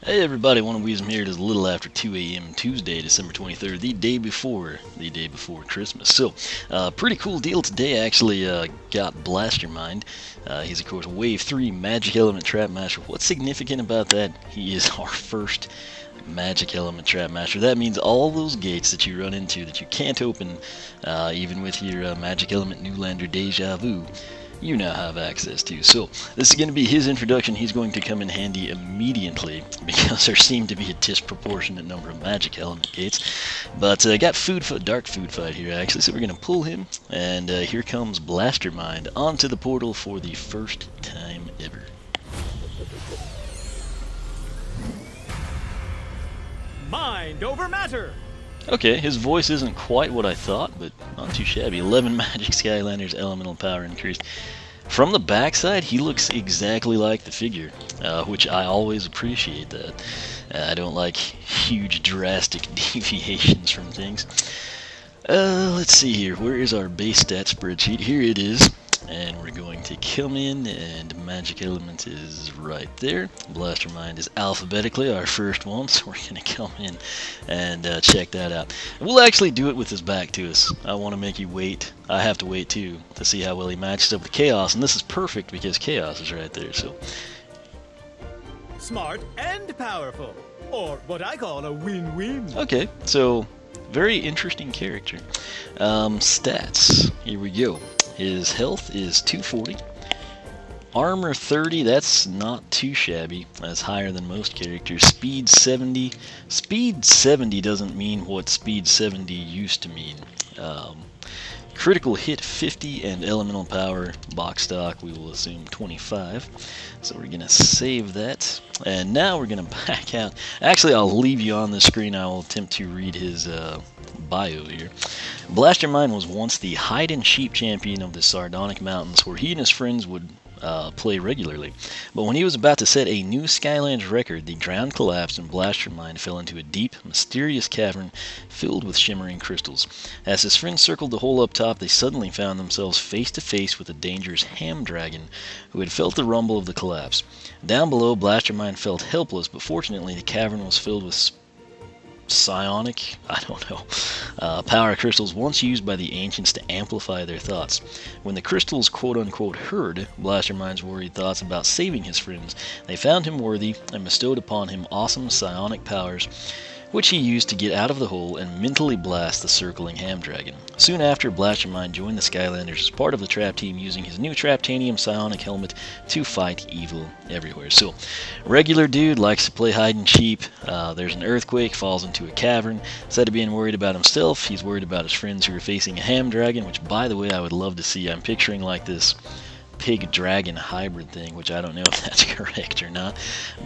Hey everybody, One of Weezem here. It is a little after 2 a.m. Tuesday, December 23rd, the day before Christmas. So, pretty cool deal today. I actually got Blastermind. He's of course Wave 3 Magic Element Trap Master. What's significant about that? He is our first Magic Element Trap Master. That means all those gates that you run into that you can't open, even with your Magic Element Newlander Deja Vu, you now have access to. So this is going to be his introduction. He's going to come in handy immediately because there seem to be a disproportionate number of magic element gates. But I got dark food fight here actually, so we're going to pull him, and here comes Blastermind onto the portal for the first time ever. Mind over matter! Okay, his voice isn't quite what I thought, but not too shabby. 11 magic Skylanders elemental power increased. From the backside, he looks exactly like the figure, which I always appreciate that. I don't like huge, drastic deviations from things. Let's see here. Where is our base stat spreadsheet? Here it is. And we're going to come in, and Magic Element is right there. Blastermind is alphabetically our first one, so we're going to come in and check that out. We'll actually do it with his back to us. I want to make you wait. I have to wait too to see how well he matches up with Chaos, and this is perfect because Chaos is right there. So Smart and powerful, or what I call a win-win. okay, so very interesting character. Stats. Here we go. His health is 240. Armor 30, that's not too shabby. That's higher than most characters. Speed 70. Speed 70 doesn't mean what Speed 70 used to mean. Critical hit 50 and elemental power box stock, we will assume 25. So we're going to save that. And now we're going to back out. Actually, I'll leave you on the screen. I will attempt to read his bio here. Blastermind was once the hide-and-sheep champion of the Sardonic Mountains, where he and his friends would play regularly. But when he was about to set a new Skylanders record, the ground collapsed and Blastermind fell into a deep, mysterious cavern filled with shimmering crystals. As his friends circled the hole up top, they suddenly found themselves face to face with a dangerous ham dragon who had felt the rumble of the collapse. Down below, Blastermind felt helpless, but fortunately the cavern was filled with psionic, power crystals once used by the ancients to amplify their thoughts. When the crystals quote-unquote heard Blastermind's worried thoughts about saving his friends, they found him worthy and bestowed upon him awesome psionic powers, which he used to get out of the hole and mentally blast the circling ham dragon. Soon after, Blastermind joined the Skylanders as part of the trap team, using his new Traptanium psionic helmet to fight evil everywhere. So, regular dude, likes to play hide and sheep. There's an earthquake, falls into a cavern. Instead of being worried about himself, he's worried about his friends who are facing a ham dragon, which, by the way, I would love to see. I'm picturing like this pig-dragon hybrid thing, which I don't know if that's correct or not,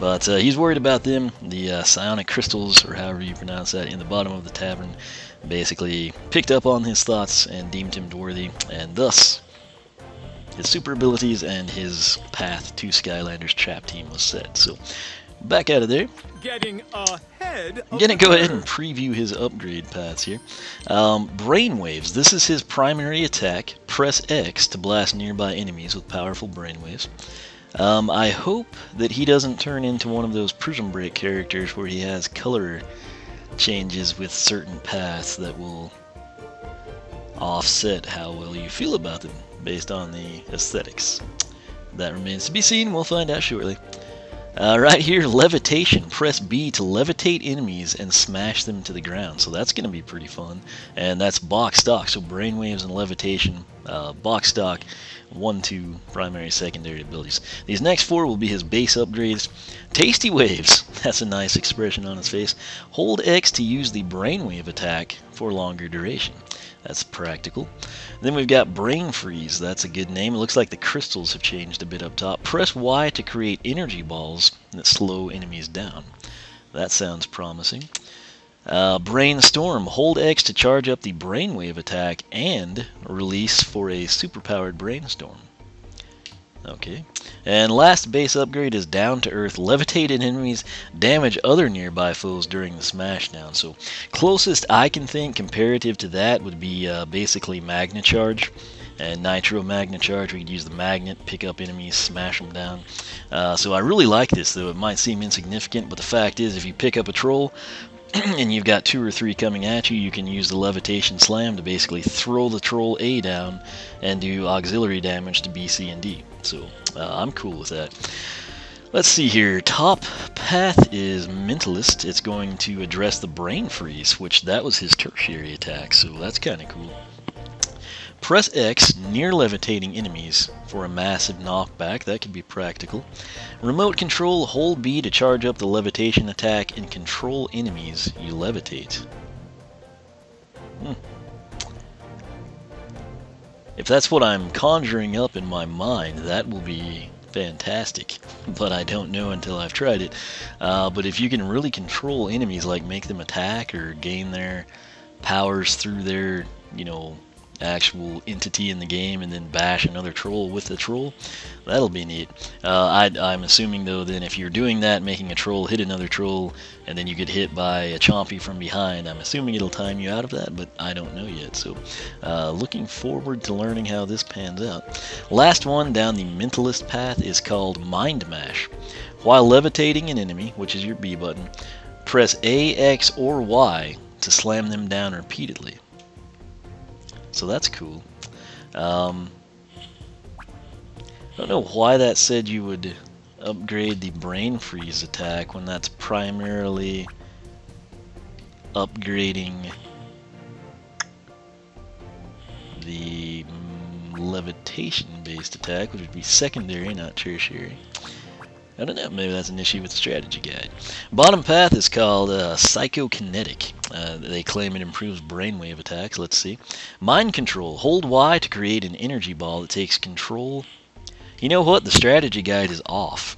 but he's worried about them. The psionic crystals, or however you pronounce that, in the bottom of the tavern basically picked up on his thoughts and deemed him worthy, and thus his super abilities and his path to Skylanders trap team was set. So back out of there. Getting ahead of I'm going to go ahead and preview his upgrade paths here. Brainwaves. This is his primary attack. Press X to blast nearby enemies with powerful brainwaves. I hope that he doesn't turn into one of those Prism Break characters where he has color changes with certain paths that will offset how well you feel about them based on the aesthetics. That remains to be seen. We'll find out shortly. Right here, levitation. Press B to levitate enemies and smash them to the ground. So that's going to be pretty fun. And that's box stock. So brainwaves and levitation, box stock, 1-2 primary, secondary abilities. These next four will be his base upgrades. Tasty waves. That's a nice expression on his face. Hold X to use the brainwave attack for longer duration. That's practical. Then we've got Brain Freeze. That's a good name. It looks like the crystals have changed a bit up top. Press Y to create energy balls that slow enemies down. That sounds promising. Brainstorm. Hold X to charge up the brainwave attack and release for a superpowered brainstorm. Okay. And last base upgrade is Down to Earth. Levitated enemies damage other nearby foes during the smashdown. So closest I can think comparative to that would be basically Magna Charge. And Nitro Magna Charge, we could use the magnet, pick up enemies, smash them down. So I really like this, though. It might seem insignificant, but the fact is, if you pick up a troll, and you've got 2 or 3 coming at you, you can use the Levitation Slam to basically throw the Troll A down and do auxiliary damage to B, C, and D. So I'm cool with that. Let's see here. Top path is Mentalist. It's going to address the Brain Freeze, which that was his tertiary attack, so that's kind of cool. Press X near levitating enemies for a massive knockback. That could be practical. Remote control, hold B to charge up the levitation attack and control enemies you levitate. If that's what I'm conjuring up in my mind, that will be fantastic. But I don't know until I've tried it. But if you can really control enemies, like make them attack or gain their powers through their, actual entity in the game and then bash another troll with the troll, that'll be neat. I'm assuming, though, then if you're doing that, making a troll hit another troll, and then you get hit by a chompy from behind, I'm assuming it'll time you out of that, but I don't know yet. So looking forward to learning how this pans out. Last one down the Mentalist path is called Mind Mash. While levitating an enemy, which is your B button, press A, X, or Y to slam them down repeatedly. So that's cool. I don't know why that said you would upgrade the Brain Freeze attack when that's primarily upgrading the levitation-based attack, which would be secondary, not tertiary. I don't know, maybe that's an issue with the strategy guide. Bottom path is called Psychokinetic. They claim it improves brainwave attacks. Let's see. Mind Control. Hold Y to create an energy ball that takes control. You know what? The strategy guide is off.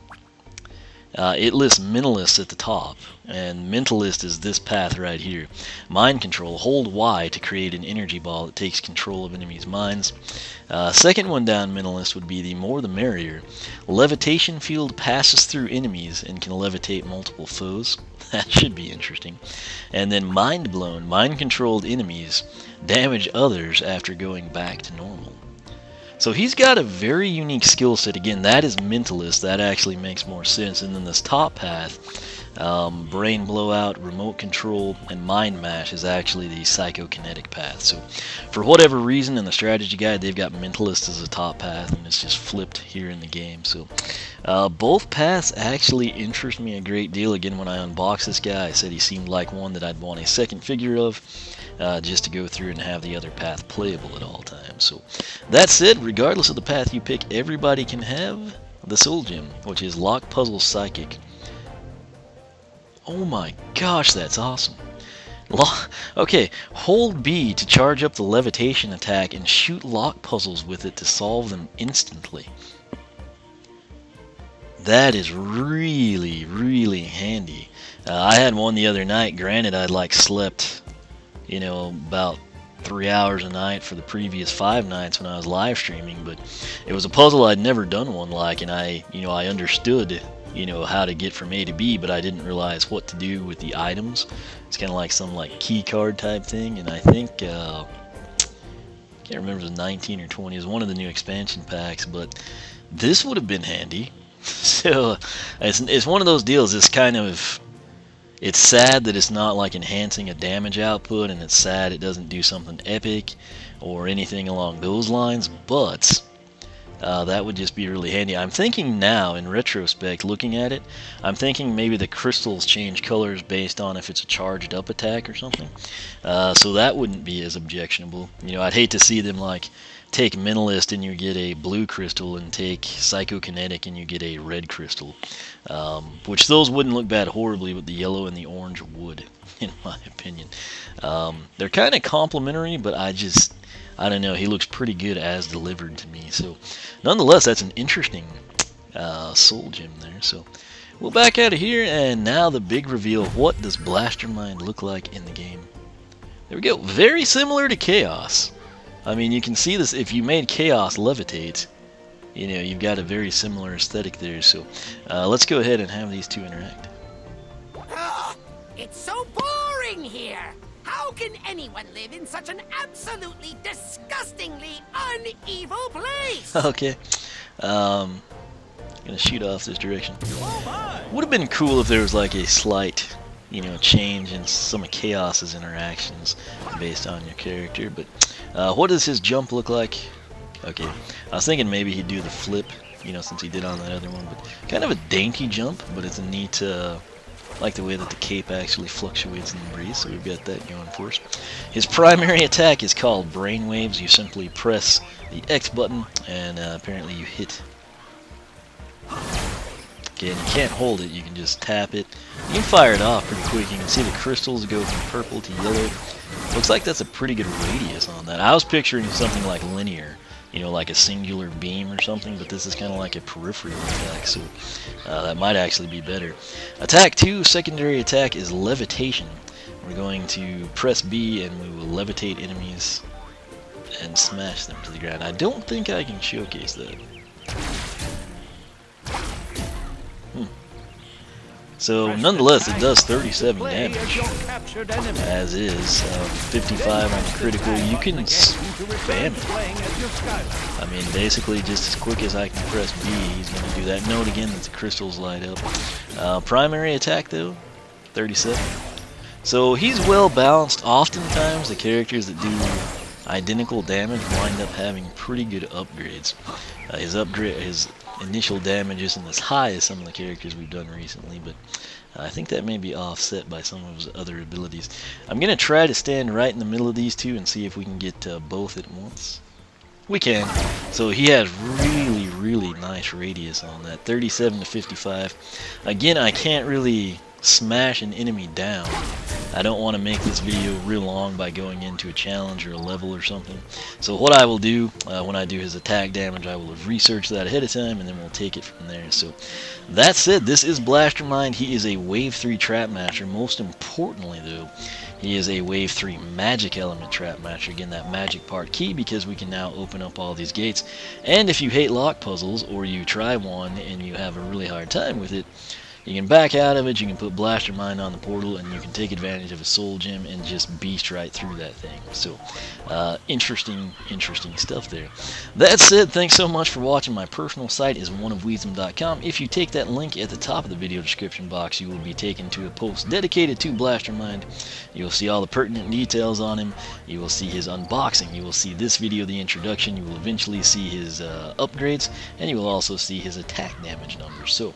It lists Mentalist at the top, and Mentalist is this path right here. Mind Control. Hold Y to create an energy ball that takes control of enemies' minds. Second one down Mentalist would be the more the merrier. Levitation field passes through enemies and can levitate multiple foes. That should be interesting. And then Mind Blown. Mind-controlled enemies damage others after going back to normal. So he's got a very unique skill set. Again, that is Mentalist. That actually makes more sense. And then this top path, Brain Blowout, Remote Control, and Mind Mash is actually the Psychokinetic path. So for whatever reason in the strategy guide, they've got Mentalist as a top path, and it's just flipped here in the game. So both paths actually interest me a great deal. Again, when I unboxed this guy, I said he seemed like one that I'd want a second figure of. Just to go through and have the other path playable at all times. So that said, regardless of the path you pick, everybody can have the Soul Gem, which is Lock Puzzle Psychic. Oh my gosh, that's awesome. Okay, hold B to charge up the levitation attack and shoot lock puzzles with it to solve them instantly. That is really, really handy. I had one the other night. Granted, I'd slept about 3 hours a night for the previous 5 nights when I was live streaming, but it was a puzzle I'd never done one like, and I understood, how to get from A to B, but I didn't realize what to do with the items. It's kind of like some key card type thing, and I think, can't remember if it was 19 or 20, it was one of the new expansion packs, but this would have been handy. So, it's one of those deals, it's sad that it's not enhancing a damage output, and it's sad it doesn't do something epic or anything along those lines, but that would just be really handy. I'm thinking now, in retrospect, looking at it, I'm thinking maybe the crystals change colors based on if it's a charged up attack or something. So that wouldn't be as objectionable. I'd hate to see them take Mentalist and you get a blue crystal, and take Psychokinetic and you get a red crystal. Which those wouldn't look bad horribly, but the yellow and the orange would, in my opinion. They're kind of complementary, but I don't know, he looks pretty good as delivered to me. So nonetheless, that's an interesting Soul Gem there. So we'll back out of here, and now the big reveal. What does Blastermind look like in the game? There we go. Very similar to Chaos. I mean, you can see this if you made Chaos levitate. you know, you've got a very similar aesthetic there. So let's go ahead and have these two interact. Ugh, it's so boring here. How can anyone live in such an absolutely disgustingly unevil place? Okay. Gonna shoot off this direction. Oh my! Would have been cool if there was like a slight, you know, change in some of Chaos's interactions based on your character. But what does his jump look like? Okay, I was thinking maybe he'd do the flip, you know, since he did on that other one. But kind of a dainty jump, but it's a neat, like the way that the cape actually fluctuates in the breeze. So we've got that going for us. His primary attack is called Brainwaves. You simply press the X button, and apparently you hit. Okay, and you can't hold it, you can just tap it. You can fire it off pretty quick. You can see the crystals go from purple to yellow. Looks like that's a pretty good radius on that. I was picturing something like linear, you know, like a singular beam or something, but this is kind of like a peripheral attack, so that might actually be better. Attack 2, secondary attack, is levitation. We're going to press B and we will levitate enemies and smash them to the ground. I don't think I can showcase that. So nonetheless, it does 37 damage, as is 55 on the critical. You can spam it. I mean, basically just as quick as I can press B, he's going to do that. Note again that the crystals light up. Primary attack though, 37. So he's well balanced. Oftentimes the characters that do identical damage wind up having pretty good upgrades. His initial damage isn't as high as some of the characters we've done recently, but I think that may be offset by some of his other abilities. I'm going to try to stand right in the middle of these two and see if we can get both at once. We can. So he has really nice radius on that, 37 to 55. Again, I can't really smash an enemy down. I don't want to make this video real long by going into a challenge or a level or something. So what I will do when I do his attack damage, I will have researched that ahead of time, and then we'll take it from there. So that said, this is Blastermind. He is a Wave 3 Trap Master. Most importantly though, he is a Wave 3 Magic Element Trap Master. Again, that magic part key, because we can now open up all these gates. And if you hate lock puzzles, or you try one and you have a really hard time with it, you can back out of it, you can put Blastermind on the portal, and you can take advantage of a soul gem and just beast right through that thing. So, interesting stuff there. That said, thanks so much for watching. My personal site is oneofwisdom.com. If you take that link at the top of the video description box, you will be taken to a post dedicated to Blastermind. You'll see all the pertinent details on him. You will see his unboxing. You will see this video, the introduction. You will eventually see his upgrades, and you will also see his attack damage numbers. So,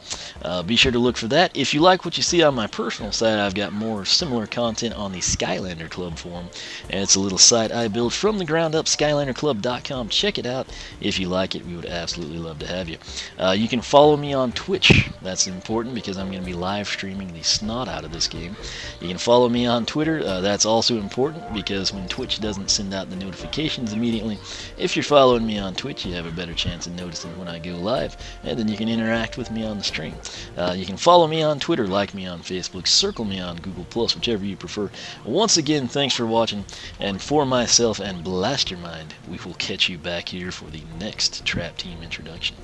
be sure to look for that. If you like what you see on my personal site, I've got more similar content on the Skylander Club forum, and it's a little site I built from the ground up, SkylanderClub.com. Check it out. If you like it, we would absolutely love to have you. You can follow me on Twitch. That's important because I'm going to be live streaming the snot out of this game. You can follow me on Twitter. That's also important because when Twitch doesn't send out the notifications immediately, if you're following me on Twitch, you have a better chance of noticing when I go live, and then you can interact with me on the stream. You can follow me on Twitter, like me on Facebook, circle me on Google+, whichever you prefer. Once again, thanks for watching, and for myself and Blastermind, we will catch you back here for the next Trap Team introduction.